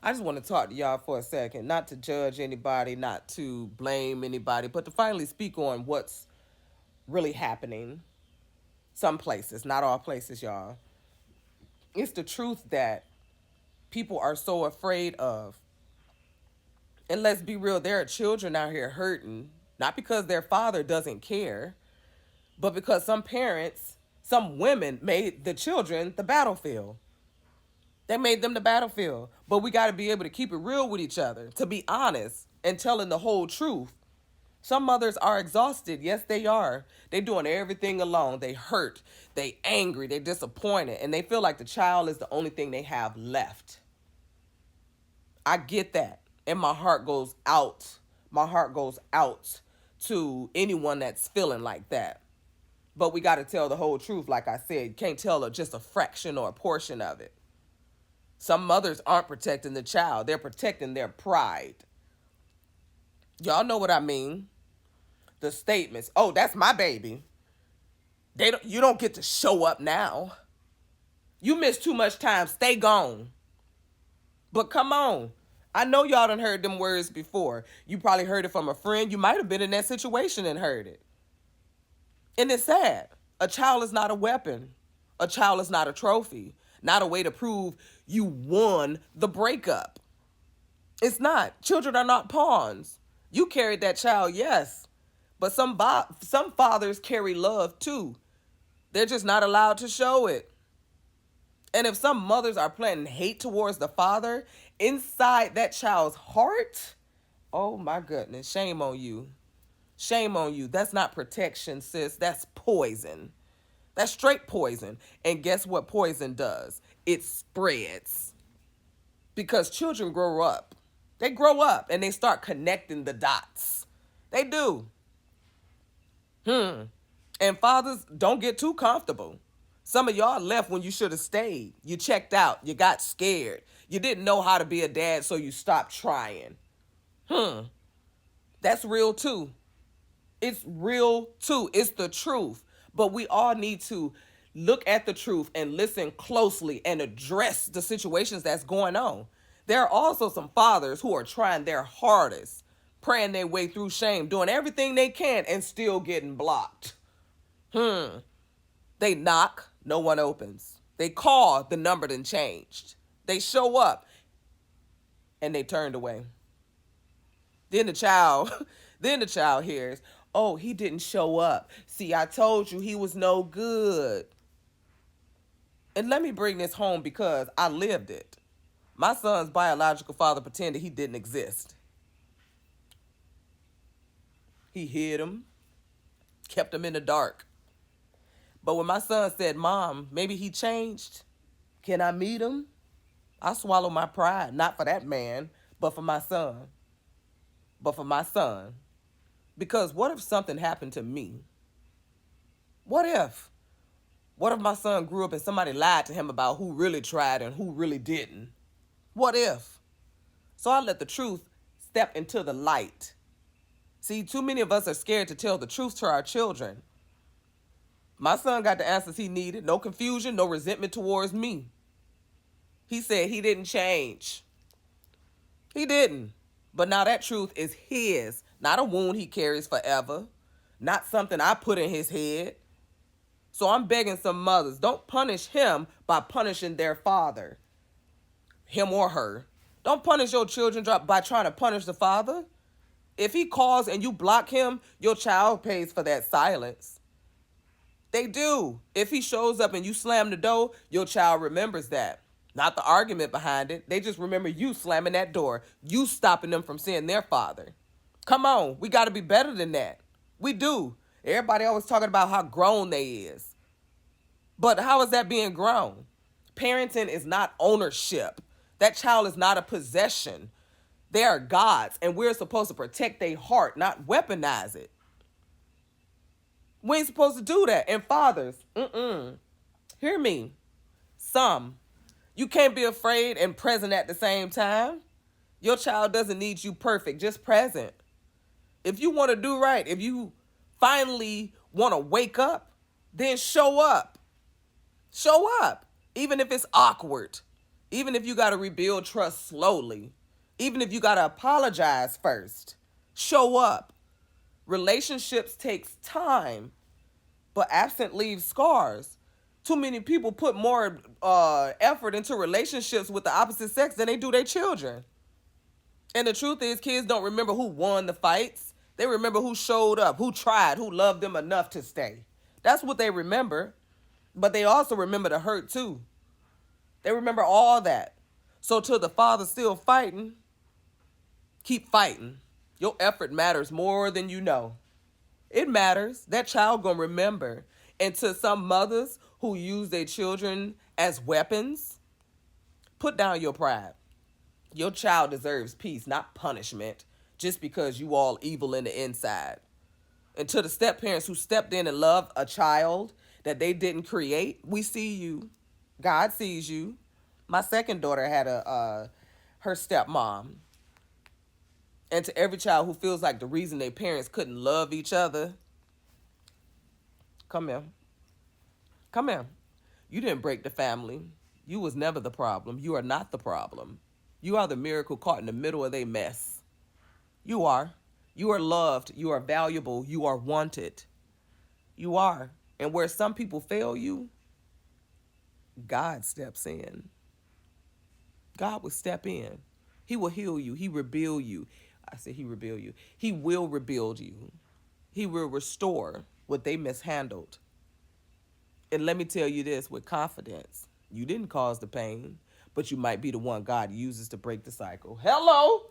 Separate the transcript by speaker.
Speaker 1: I just want to talk to y'all for a second, not to judge anybody, not to blame anybody, but to finally speak on what's really happening. Some places, not all places, y'all. It's the truth that people are so afraid of. And let's be real, there are children out here hurting, not because their father doesn't care, but because some parents, some women made the children the battlefield. They made them the battlefield. But we got to be able to keep it real with each other, to be honest and telling the whole truth. Some mothers are exhausted. Yes, they are. They doing everything alone. They hurt. They angry. They disappointed. And they feel like the child is the only thing they have left. I get that. And my heart goes out. My heart goes out to anyone that's feeling like that. But we got to tell the whole truth. Like I said, you can't tell just a fraction or a portion of it. Some mothers aren't protecting the child. They're protecting their pride. Y'all know what I mean. The statements, oh, that's my baby. You don't get to show up now. You miss too much time. Stay gone. But come on. I know y'all done heard them words before. You probably heard it from a friend. You might have been in that situation and heard it. And it's sad. A child is not a weapon. A child is not a trophy. Not a way to prove you won the breakup. It's not. Children are not pawns. You carried that child, yes. But some fathers carry love too. They're just not allowed to show it. And if some mothers are planting hate towards the father inside that child's heart, oh my goodness, shame on you. Shame on you. That's not protection, sis. That's poison. That's straight poison. And guess what poison does? It spreads. Because children grow up. They grow up and they start connecting the dots. They do. And fathers, don't get too comfortable. Some of y'all left when you should have stayed. You checked out. You got scared. You didn't know how to be a dad, so you stopped trying. That's real too. It's real too. It's the truth. But we all need to look at the truth and listen closely and address the situations that's going on. There are also some fathers who are trying their hardest, praying their way through shame, doing everything they can and still getting blocked. They knock, no one opens. They call, the number done changed. They show up and they turned away. Then the child, then the child hears, oh, he didn't show up. See, I told you he was no good. And let me bring this home because I lived it. My son's biological father pretended he didn't exist. He hid him, kept him in the dark. But when my son said, Mom, maybe he changed, can I meet him? I swallowed my pride, not for that man, but for my son. But for my son. Because what if something happened to me? What if? What if my son grew up and somebody lied to him about who really tried and who really didn't? What if? So I let the truth step into the light. See, too many of us are scared to tell the truth to our children. My son got the answers he needed. No confusion, no resentment towards me. He said he didn't change. He didn't. But now that truth is his, not a wound he carries forever, not something I put in his head. So I'm begging some mothers, don't punish him by punishing their father, him or her. Don't punish your children by trying to punish the father. If he calls and you block him, your child pays for that silence. They do. If he shows up and you slam the door, your child remembers that. Not the argument behind it. They just remember you slamming that door. You stopping them from seeing their father. Come on. We got to be better than that. We do. Everybody always talking about how grown they is. But how is that being grown? Parenting is not ownership. That child is not a possession. They are God's, and we're supposed to protect their heart, not weaponize it. We ain't supposed to do that. And fathers, hear me. You can't be afraid and present at the same time. Your child doesn't need you perfect, just present. If you want to do right, if you finally want to wake up, then show up. Show up, even if it's awkward, Even if you got to rebuild trust slowly, even if you got to apologize first, show up. Relationships takes time, but absent leaves scars. Too many people put more effort into relationships with the opposite sex than they do their children. And the truth is, kids don't remember who won the fights. They remember who showed up, who tried, who loved them enough to stay. That's what they remember. But they also remember the hurt too. They remember all that. So till the father's still fighting, keep fighting. Your effort matters more than you know. It matters. That child gonna remember. And to some mothers who use their children as weapons, put down your pride. Your child deserves peace, not punishment, just because you all evil in the inside. And to the step parents who stepped in and loved a child that they didn't create, we see you. God sees you. My second daughter had her stepmom. And to every child who feels like the reason their parents couldn't love each other, come here. Come here. You didn't break the family. You was never the problem. You are not the problem. You are the miracle caught in the middle of their mess. You are. You are loved. You are valuable. You are wanted. You are. And where some people fail you, God steps in. God will step in. He will heal you. He rebuild you. I said he rebuild you. He will rebuild you. He will restore what they mishandled. And let me tell you this with confidence. You didn't cause the pain, but you might be the one God uses to break the cycle. Hello.